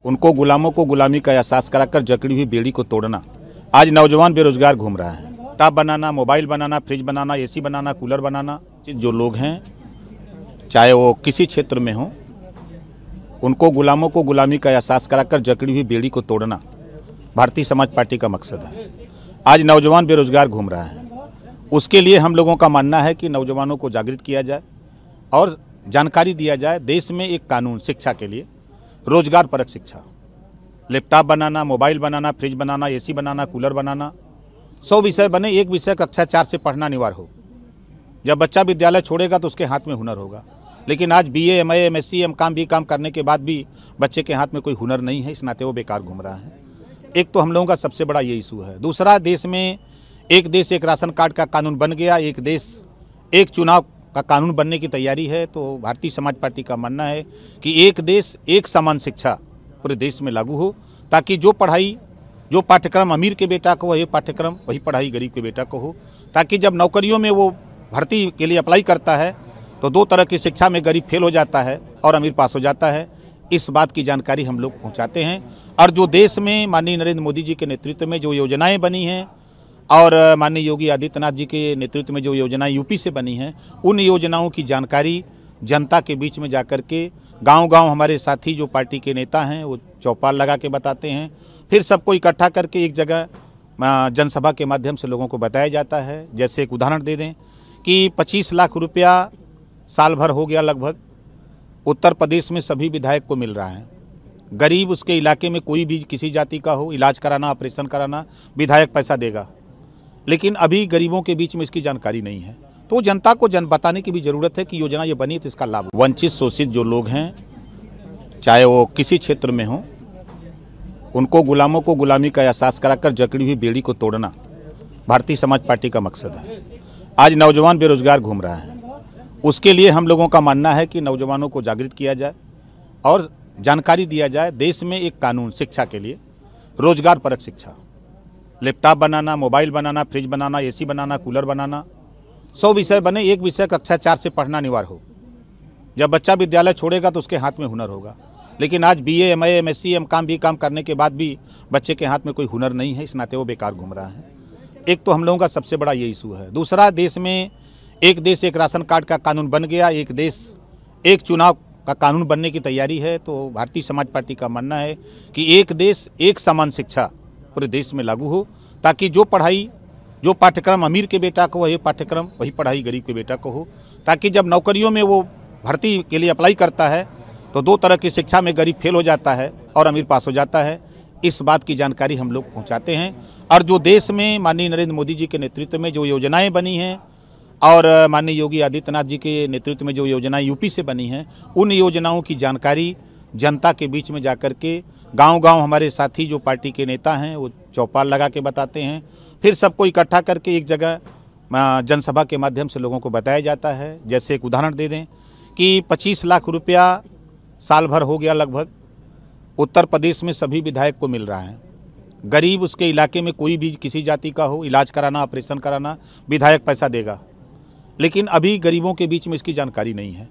उनको गुलामों को गुलामी का एहसास कराकर जकड़ी हुई बेड़ी को तोड़ना। आज नौजवान बेरोजगार घूम रहा है। लैपटॉप बनाना, मोबाइल बनाना, फ्रिज बनाना, एसी बनाना, कूलर बनाना, जो लोग हैं चाहे वो किसी क्षेत्र में हों, उनको गुलामों को गुलामी का एहसास कराकर जकड़ी हुई बेड़ी को तोड़ना भारतीय समाज पार्टी का मकसद है। आज नौजवान बेरोजगार घूम रहा है, उसके लिए हम लोगों का मानना है कि नौजवानों को जागृत किया जाए और जानकारी दिया जाए। देश में एक कानून शिक्षा के लिए, रोजगार परक शिक्षा, लैपटॉप बनाना, मोबाइल बनाना, फ्रिज बनाना, एसी बनाना, कूलर बनाना, 100 विषय बने, एक विषय कक्षा 4 से पढ़ना अनिवार्य हो। जब बच्चा विद्यालय छोड़ेगा तो उसके हाथ में हुनर होगा। लेकिन आज BA, MA, MSc, BCom करने के बाद भी बच्चे के हाथ में कोई हुनर नहीं है, इस नाते वो बेकार घूम रहा है। एक तो हम लोगों का सबसे बड़ा ये इशू है। दूसरा, देश में एक देश एक राशन कार्ड का कानून बन गया, एक देश एक चुनाव का कानून बनने की तैयारी है। तो भारतीय समाज पार्टी का मानना है कि एक देश एक समान शिक्षा पूरे देश में लागू हो, ताकि जो पढ़ाई, जो पाठ्यक्रम अमीर के बेटा को वही पाठ्यक्रम, वही पढ़ाई गरीब के बेटा को हो, ताकि जब नौकरियों में वो भर्ती के लिए अप्लाई करता है तो दो तरह की शिक्षा में गरीब फेल हो जाता है और अमीर पास हो जाता है। इस बात की जानकारी हम लोग पहुंचाते हैं। और जो देश में माननीय नरेंद्र मोदी जी के नेतृत्व में जो योजनाएं बनी हैं और माननीय योगी आदित्यनाथ जी के नेतृत्व में जो योजनाएं यूपी से बनी हैं, उन योजनाओं की जानकारी जनता के बीच में जाकर के गांव-गांव हमारे साथी जो पार्टी के नेता हैं वो चौपाल लगा के बताते हैं। फिर सबको इकट्ठा करके एक जगह जनसभा के माध्यम से लोगों को बताया जाता है। जैसे एक उदाहरण दे दें कि 25 लाख रुपया साल भर हो गया लगभग, उत्तर प्रदेश में सभी विधायक को मिल रहा है। गरीब उसके इलाके में कोई भी किसी जाति का हो, इलाज कराना, ऑपरेशन कराना, विधायक पैसा देगा। लेकिन अभी गरीबों के बीच में इसकी जानकारी नहीं है, तो जनता को बताने की भी ज़रूरत है कि योजना ये बनी तो इसका लाभ। वंचित शोषित जो लोग हैं चाहे वो किसी क्षेत्र में हों, उनको गुलामों को गुलामी का एहसास कराकर जकड़ी हुई बेड़ी को तोड़ना भारतीय समाज पार्टी का मकसद है। आज नौजवान बेरोजगार घूम रहा है, उसके लिए हम लोगों का मानना है कि नौजवानों को जागृत किया जाए और जानकारी दिया जाए। देश में एक कानून शिक्षा के लिए, रोजगार परक शिक्षा, लैपटॉप बनाना, मोबाइल बनाना, फ्रिज बनाना, एसी बनाना, कूलर बनाना, 100 विषय बने, एक विषय कक्षा 4 से पढ़ना अनिवार्य हो। जब बच्चा विद्यालय छोड़ेगा तो उसके हाथ में हुनर होगा। लेकिन आज BA, MA, MSc, BCom करने के बाद भी बच्चे के हाथ में कोई हुनर नहीं है, इस नाते वो बेकार घूम रहा है। एक तो हम लोगों का सबसे बड़ा ये इशू है। दूसरा, देश में एक देश एक राशन कार्ड का कानून बन गया, एक देश एक चुनाव का कानून बनने की तैयारी है। तो भारतीय समाज पार्टी का मानना है कि एक देश एक समान शिक्षा पूरे देश में लागू हो, ताकि जो पढ़ाई, जो पाठ्यक्रम अमीर के बेटा को वही पाठ्यक्रम, वही पढ़ाई गरीब के बेटा को हो, ताकि जब नौकरियों में वो भर्ती के लिए अप्लाई करता है तो दो तरह की शिक्षा में गरीब फेल हो जाता है और अमीर पास हो जाता है। इस बात की जानकारी हम लोग पहुंचाते हैं। और जो देश में माननीय नरेंद्र मोदी जी के नेतृत्व में जो योजनाएं बनी हैं और माननीय योगी आदित्यनाथ जी के नेतृत्व में जो योजनाएं यूपी से बनी हैं, उन योजनाओं की जानकारी जनता के बीच में जाकर के गांव-गांव हमारे साथी जो पार्टी के नेता हैं वो चौपाल लगा के बताते हैं। फिर सबको इकट्ठा करके एक जगह जनसभा के माध्यम से लोगों को बताया जाता है। जैसे एक उदाहरण दे दें कि 25 लाख रुपया साल भर हो गया लगभग, उत्तर प्रदेश में सभी विधायक को मिल रहा है। गरीब उसके इलाके में कोई भी किसी जाति का हो, इलाज कराना, ऑपरेशन कराना, विधायक पैसा देगा। लेकिन अभी गरीबों के बीच में इसकी जानकारी नहीं है।